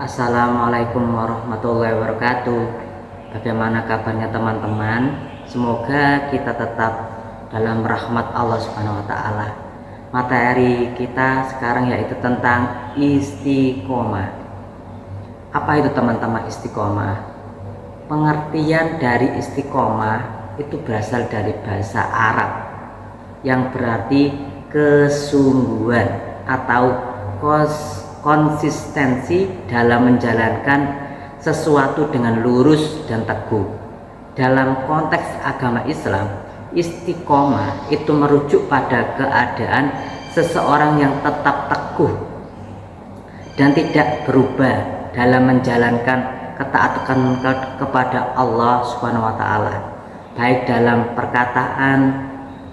Assalamualaikum warahmatullahi wabarakatuh. Bagaimana kabarnya teman-teman? Semoga kita tetap dalam rahmat Allah Subhanahu wa taala. Materi kita sekarang yaitu tentang istiqomah. Apa itu teman-teman istiqomah? Pengertian dari istiqomah itu berasal dari bahasa Arab yang berarti kesungguhan atau konsistensi dalam menjalankan sesuatu dengan lurus dan teguh. Dalam konteks agama Islam, istiqomah itu merujuk pada keadaan seseorang yang tetap teguh dan tidak berubah dalam menjalankan ketaatan kepada Allah Subhanahu wa taala, baik dalam perkataan,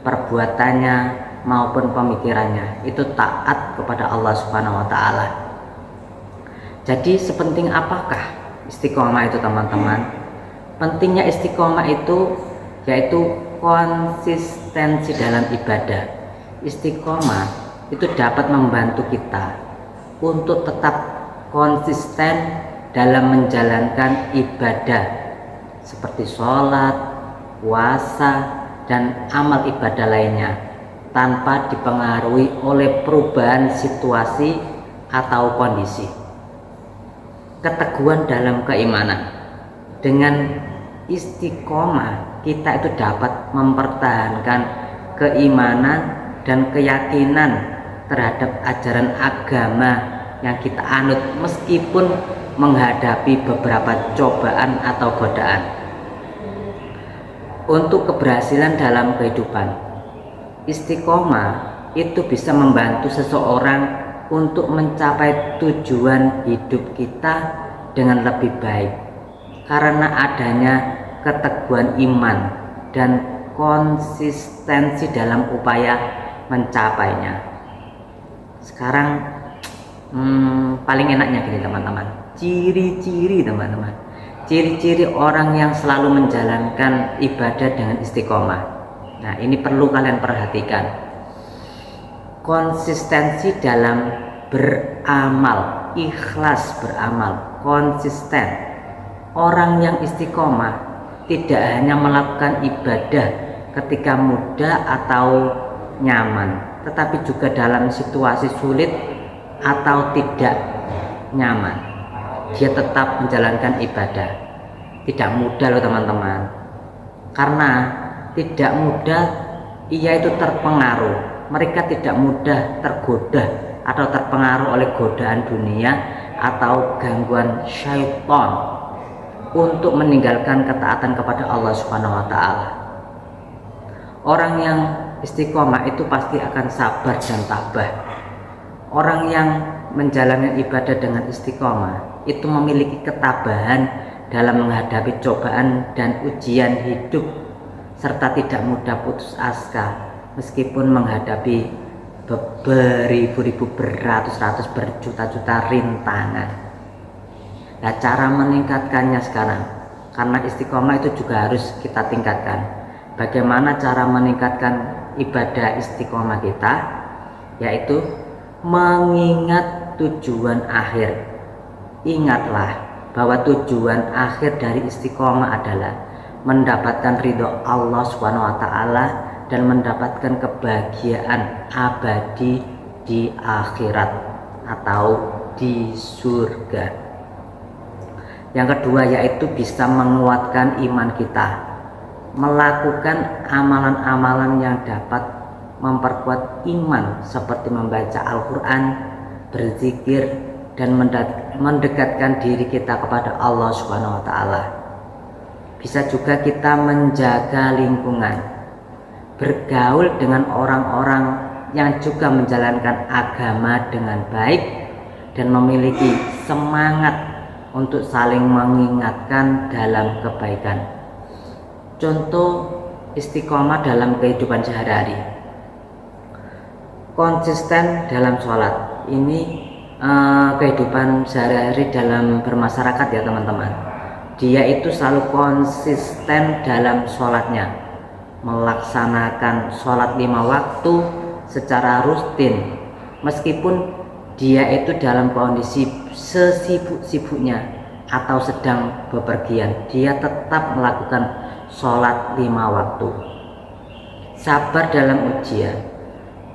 perbuatannya maupun pemikirannya, itu taat kepada Allah Subhanahu wa taala. Jadi sepenting apakah istiqomah itu teman-teman? Pentingnya istiqomah itu yaitu konsistensi dalam ibadah. Istiqomah itu dapat membantu kita untuk tetap konsisten dalam menjalankan ibadah seperti sholat, puasa, dan amal ibadah lainnya tanpa dipengaruhi oleh perubahan situasi atau kondisi. Keteguhan dalam keimanan. Dengan istiqomah kita itu dapat mempertahankan keimanan dan keyakinan terhadap ajaran agama yang kita anut meskipun menghadapi beberapa cobaan atau godaan. Untuk keberhasilan dalam kehidupan, istiqomah itu bisa membantu seseorang untuk mencapai tujuan hidup kita dengan lebih baik karena adanya keteguhan iman dan konsistensi dalam upaya mencapainya. Sekarang paling enaknya gini teman-teman, ciri-ciri teman-teman, ciri-ciri orang yang selalu menjalankan ibadah dengan istiqomah. Nah, ini perlu kalian perhatikan. Konsistensi dalam beramal, ikhlas beramal, konsisten. Orang yang istiqomah tidak hanya melakukan ibadah ketika mudah atau nyaman, tetapi juga dalam situasi sulit atau tidak nyaman. Dia tetap menjalankan ibadah. Tidak mudah loh teman-teman. Karena tidak mudah ia itu terpengaruh. Mereka tidak mudah tergoda atau terpengaruh oleh godaan dunia atau gangguan syaitan untuk meninggalkan ketaatan kepada Allah Subhanahu wa taala. Orang yang istiqomah itu pasti akan sabar dan tabah. Orang yang menjalani ibadah dengan istiqomah itu memiliki ketabahan dalam menghadapi cobaan dan ujian hidup serta tidak mudah putus asa meskipun menghadapi beribu-ribu, beratus-ratus, berjuta-juta rintangan. Nah, cara meningkatkannya sekarang, karena istiqomah itu juga harus kita tingkatkan. Bagaimana cara meningkatkan ibadah istiqomah kita? Yaitu mengingat tujuan akhir. Ingatlah bahwa tujuan akhir dari istiqomah adalah mendapatkan ridho Allah Subhanahu wa taala dan mendapatkan kebahagiaan abadi di akhirat atau di surga. Yang kedua yaitu bisa menguatkan iman kita, melakukan amalan-amalan yang dapat memperkuat iman seperti membaca Al-Quran, berzikir, dan mendekatkan diri kita kepada Allah Subhanahu wa taala. Bisa juga kita menjaga lingkungan, bergaul dengan orang-orang yang juga menjalankan agama dengan baik dan memiliki semangat untuk saling mengingatkan dalam kebaikan. Contoh istiqomah dalam kehidupan sehari-hari. Konsisten dalam sholat. Ini kehidupan sehari-hari dalam bermasyarakat ya teman-teman. Dia itu selalu konsisten dalam sholatnya, melaksanakan sholat 5 waktu secara rutin meskipun dia itu dalam kondisi sesibuk-sibuknya atau sedang bepergian, dia tetap melakukan sholat 5 waktu. Sabar dalam ujian,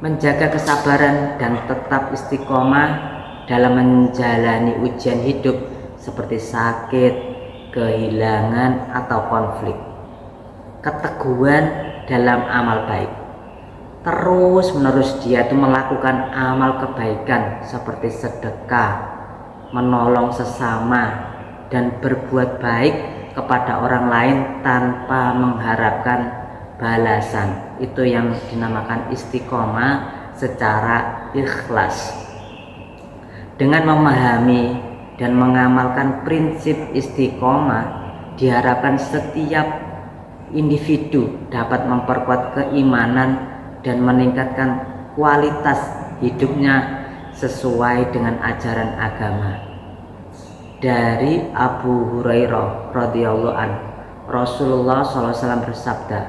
menjaga kesabaran dan tetap istiqomah dalam menjalani ujian hidup seperti sakit, kehilangan, atau konflik. Keteguhan dalam amal baik, terus menerus dia itu melakukan amal kebaikan seperti sedekah, menolong sesama, dan berbuat baik kepada orang lain tanpa mengharapkan balasan. Itu yang dinamakan istiqomah secara ikhlas. Dengan memahami dan mengamalkan prinsip istiqomah, diharapkan setiap individu dapat memperkuat keimanan dan meningkatkan kualitas hidupnya sesuai dengan ajaran agama. Dari Abu Hurairah radhiyallahu an, Rasulullah SAW bersabda,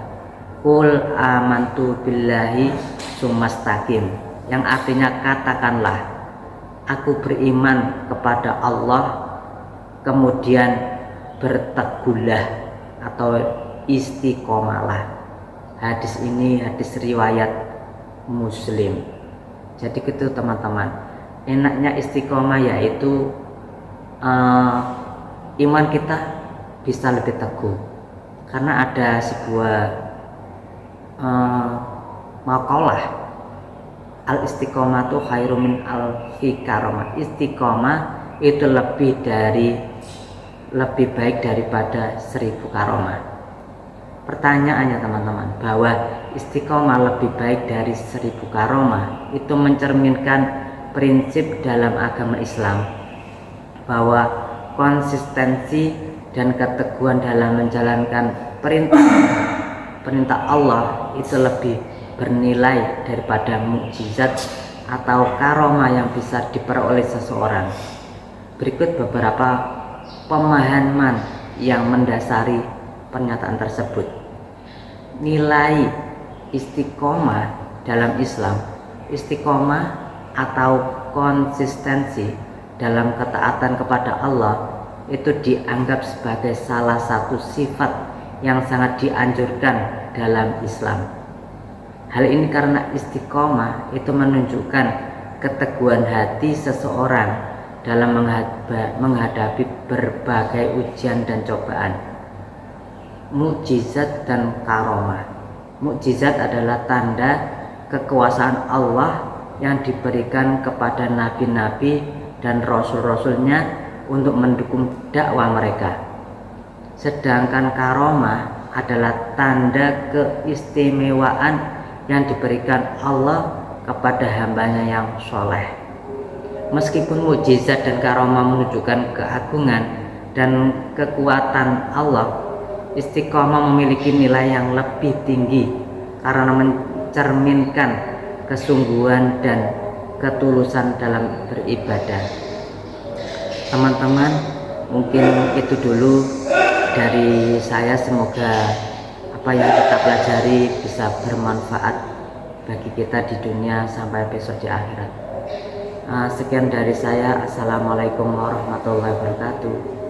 "Qul amantu billahi tsumastaqim," yang artinya katakanlah, aku beriman kepada Allah, kemudian berteguhlah atau istiqomalah. Hadis ini hadis riwayat Muslim. Jadi gitu teman-teman, enaknya istiqomah yaitu iman kita bisa lebih teguh, karena ada sebuah maqalah, al istiqomatu khairum min alfi karamah. Istiqomah itu lebih baik daripada 1000 karamah. Pertanyaannya teman-teman, bahwa istiqomah lebih baik dari 1000 karamah itu mencerminkan prinsip dalam agama Islam bahwa konsistensi dan keteguhan dalam menjalankan perintah Allah itu lebih bernilai daripada mukjizat atau karomah yang bisa diperoleh seseorang. Berikut beberapa pemahaman yang mendasari pernyataan tersebut. Nilai istiqomah dalam Islam. Istiqomah atau konsistensi dalam ketaatan kepada Allah itu dianggap sebagai salah satu sifat yang sangat dianjurkan dalam Islam. Hal ini karena istiqomah itu menunjukkan keteguhan hati seseorang dalam menghadapi berbagai ujian dan cobaan. Mukjizat dan karomah. Mukjizat adalah tanda kekuasaan Allah yang diberikan kepada nabi-nabi dan rasul-rasulnya untuk mendukung dakwah mereka. Sedangkan karomah adalah tanda keistimewaan yang diberikan Allah kepada hambanya yang soleh. Meskipun mukjizat dan karomah menunjukkan keagungan dan kekuatan Allah, istiqomah memiliki nilai yang lebih tinggi karena mencerminkan kesungguhan dan ketulusan dalam beribadah. Teman-teman, mungkin itu dulu dari saya. Semoga apa yang kita pelajari bisa bermanfaat bagi kita di dunia sampai besok di akhirat. Sekian dari saya. Assalamualaikum warahmatullahi wabarakatuh.